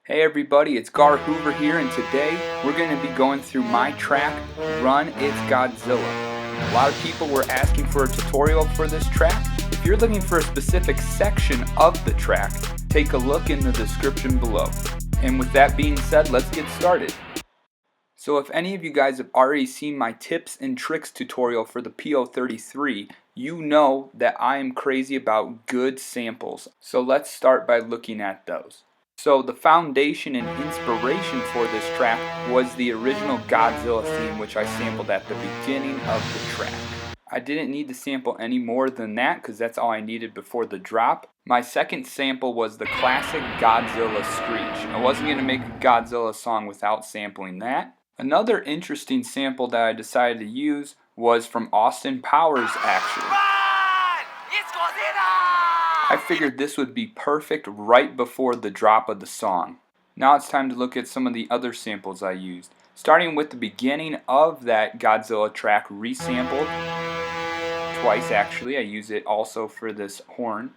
Hey everybody, it's Gar Hoover here, and today we're going to be going through my track, Run It's Godzilla. A lot of people were asking for a tutorial for this track. If you're looking for a specific section of the track, take a look in the description below. And with that being said, let's get started. So if any of you guys have already seen my tips and tricks tutorial for the PO-33, you know that I am crazy about good samples. So let's start by looking at those. So the foundation and inspiration for this track was the original Godzilla theme, which I sampled at the beginning of the track. I didn't need to sample any more than that because that's all I needed before the drop. My second sample was the classic Godzilla screech. I wasn't going to make a Godzilla song without sampling that. Another interesting sample that I decided to use was from Austin Powers, actually. It's Godzilla! I figured this would be perfect right before the drop of the song. Now it's time to look at some of the other samples I used. Starting with the beginning of that Godzilla track, resampled twice actually. I use it also for this horn.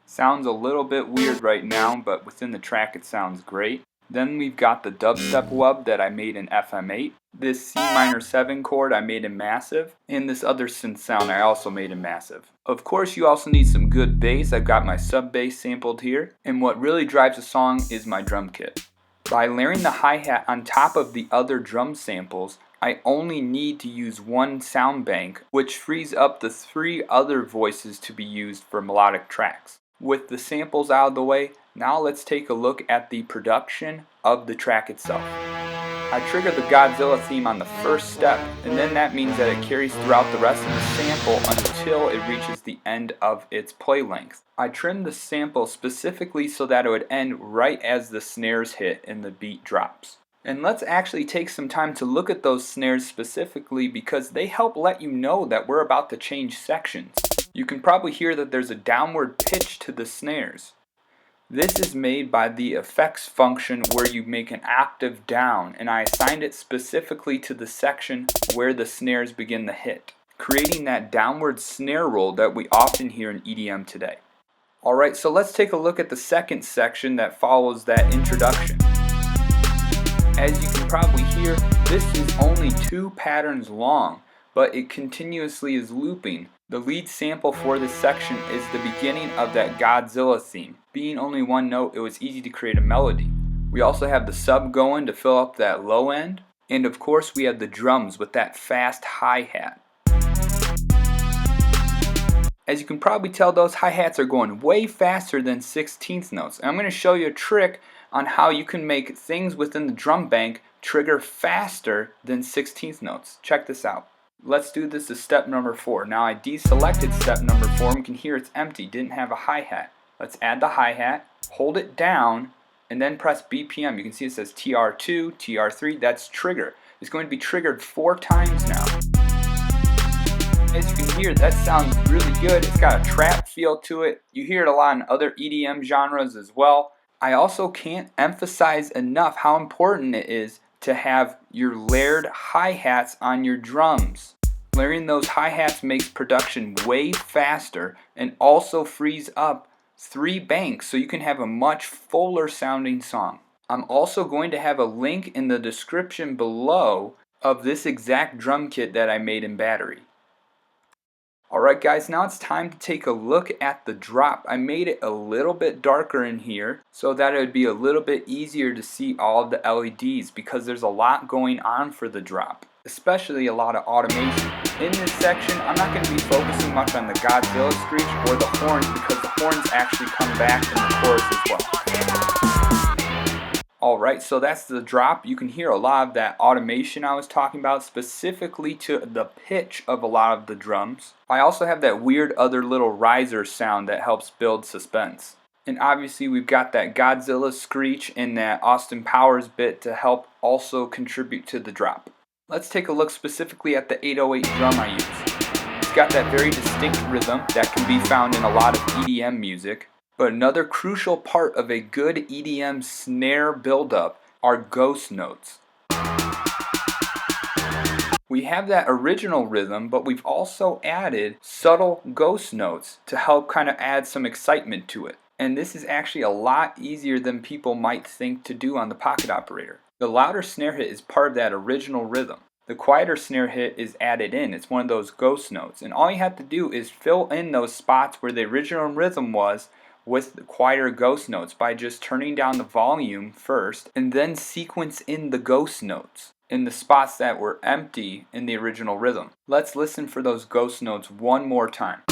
Sounds a little bit weird right now, but within the track it sounds great. Then we've got the dubstep wub that I made in FM8. This C minor 7 chord I made in massive. And this other synth sound I also made in massive. Of course you also need some good bass. I've got my sub bass sampled here. And what really drives a song is my drum kit. By layering the hi-hat on top of the other drum samples, I only need to use one sound bank, which frees up the 3 other voices to be used for melodic tracks. With the samples out of the way, now let's take a look at the production of the track itself. I triggered the Godzilla theme on the first step, and then that means that it carries throughout the rest of the sample until it reaches the end of its play length. I trimmed the sample specifically so that it would end right as the snares hit and the beat drops. And let's actually take some time to look at those snares specifically because they help let you know that we're about to change sections. You can probably hear that there's a downward pitch to the snares. This is made by the effects function where you make an octave down, and I assigned it specifically to the section where the snares begin to hit, creating that downward snare roll that we often hear in EDM today. Alright, so let's take a look at the second section that follows that introduction. As you can probably hear, this is only 2 patterns long, but it continuously is looping. The lead sample for this section is the beginning of that Godzilla theme. Being only one note, it was easy to create a melody. We also have the sub going to fill up that low end. And of course we have the drums with that fast hi-hat. As you can probably tell, those hi-hats are going way faster than 16th notes. And I'm going to show you a trick on how you can make things within the drum bank trigger faster than 16th notes. Check this out. Let's do this as step number 4. Now I deselected step number 4 and you can hear it's empty, didn't have a hi-hat. Let's add the hi-hat, hold it down, and then press BPM. You can see it says TR2, TR3, that's trigger. It's going to be triggered 4 times now. As you can hear, that sounds really good. It's got a trap feel to it. You hear it a lot in other EDM genres as well. I also can't emphasize enough how important it is to have your layered hi-hats on your drums. Layering those hi-hats makes production way faster and also frees up 3 banks so you can have a much fuller sounding song. I'm also going to have a link in the description below of this exact drum kit that I made in battery. Alright guys, now it's time to take a look at the drop. I made it a little bit darker in here so that it would be a little bit easier to see all of the LEDs because there's a lot going on for the drop, especially a lot of automation. In this section, I'm not going to be focusing much on the Godzilla screech or the horns because the horns actually come back in the chorus as well. Alright, so that's the drop. You can hear a lot of that automation I was talking about, specifically to the pitch of a lot of the drums. I also have that weird other little riser sound that helps build suspense. And obviously we've got that Godzilla screech and that Austin Powers bit to help also contribute to the drop. Let's take a look specifically at the 808 drum I use. It's got that very distinct rhythm that can be found in a lot of EDM music. But another crucial part of a good EDM snare buildup are ghost notes. We have that original rhythm, but we've also added subtle ghost notes to help kind of add some excitement to it. And this is actually a lot easier than people might think to do on the pocket operator. The louder snare hit is part of that original rhythm. The quieter snare hit is added in. It's one of those ghost notes. And all you have to do is fill in those spots where the original rhythm was with the quieter ghost notes by just turning down the volume first and then sequence in the ghost notes in the spots that were empty in the original rhythm. Let's listen for those ghost notes one more time.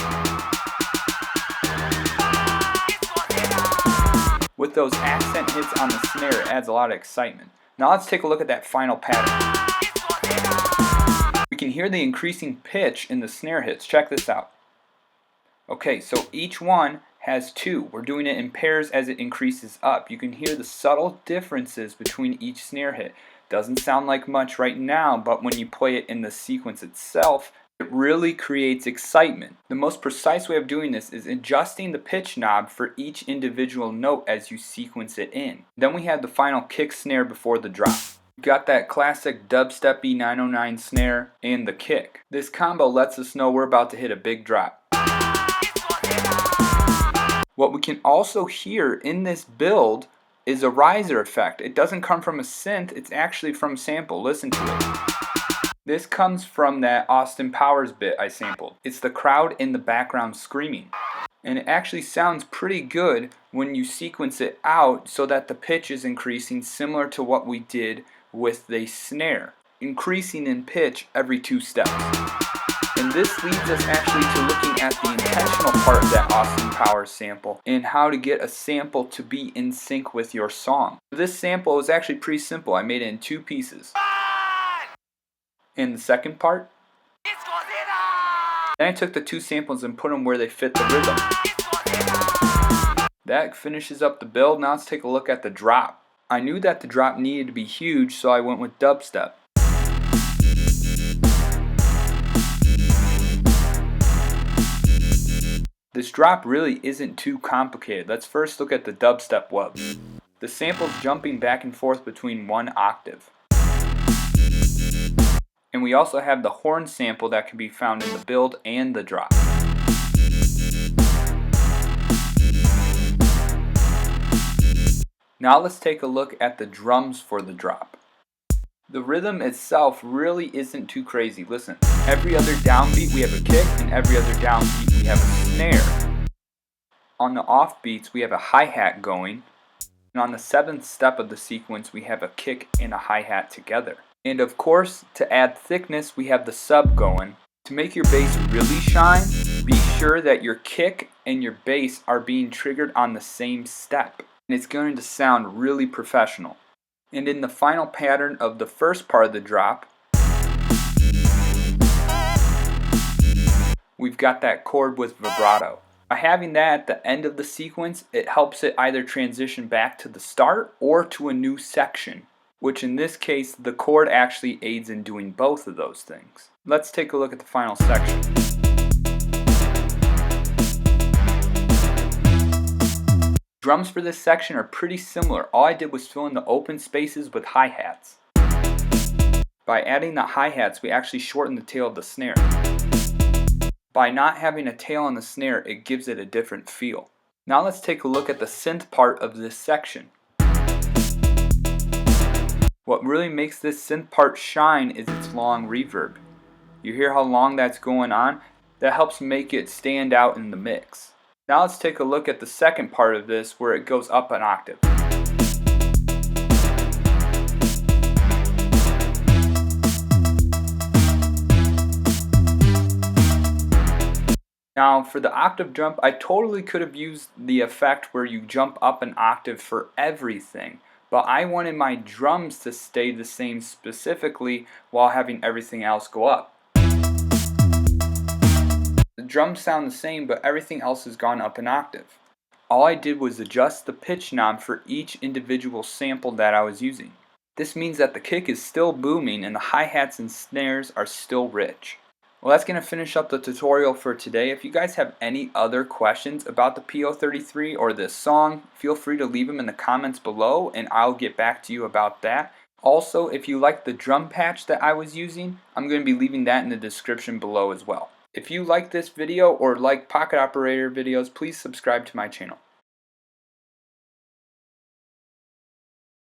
With those accent hits on the snare, it adds a lot of excitement. Now let's take a look at that final pattern. We can hear the increasing pitch in the snare hits. Check this out. Okay, so each one has two. We're doing it in pairs as it increases up. You can hear the subtle differences between each snare hit. Doesn't sound like much right now, but when you play it in the sequence itself, it really creates excitement. The most precise way of doing this is adjusting the pitch knob for each individual note as you sequence it in. Then we have the final kick snare before the drop. We've got that classic dubsteppy 909 snare and the kick. This combo lets us know we're about to hit a big drop. What we can also hear in this build is a riser effect. It doesn't come from a synth, it's actually from a sample. Listen to it. This comes from that Austin Powers bit I sampled. It's the crowd in the background screaming. And it actually sounds pretty good when you sequence it out so that the pitch is increasing, similar to what we did with the snare, increasing in pitch every 2 steps. And this leads us actually to looking at the intentional part of that Austin Powers sample and how to get a sample to be in sync with your song. This sample is actually pretty simple. I made it in 2 pieces. And the second part, it's Godzilla! Then I took the 2 samples and put them where they fit the rhythm. That finishes up the build. Now let's take a look at the drop. I knew that the drop needed to be huge, so I went with dubstep. This drop really isn't too complicated. Let's first look at the dubstep wubs. The sample's jumping back and forth between 1 octave. And we also have the horn sample that can be found in the build and the drop. Now let's take a look at the drums for the drop. The rhythm itself really isn't too crazy. Listen, every other downbeat we have a kick, and every other downbeat we have a snare. On the offbeats we have a hi-hat going, and on the 7th step of the sequence we have a kick and a hi-hat together. And of course, to add thickness, we have the sub going. To make your bass really shine, be sure that your kick and your bass are being triggered on the same step. And it's going to sound really professional. And in the final pattern of the first part of the drop, we've got that chord with vibrato. By having that at the end of the sequence, it helps it either transition back to the start or to a new section, which in this case, the chord actually aids in doing both of those things. Let's take a look at the final section. Drums for this section are pretty similar. All I did was fill in the open spaces with hi-hats. By adding the hi-hats, we actually shorten the tail of the snare. By not having a tail on the snare, it gives it a different feel. Now let's take a look at the synth part of this section. What really makes this synth part shine is its long reverb. You hear how long that's going on? That helps make it stand out in the mix. Now let's take a look at the second part of this where it goes up an octave. Now for the octave jump, I totally could have used the effect where you jump up an octave for everything. But I wanted my drums to stay the same specifically while having everything else go up. The drums sound the same, but everything else has gone up an octave. All I did was adjust the pitch knob for each individual sample that I was using. This means that the kick is still booming and the hi-hats and snares are still rich. Well, that's going to finish up the tutorial for today. If you guys have any other questions about the PO-33 or this song, feel free to leave them in the comments below and I'll get back to you about that. Also, if you like the drum patch that I was using, I'm going to be leaving that in the description below as well. If you like this video or like pocket operator videos, please subscribe to my channel.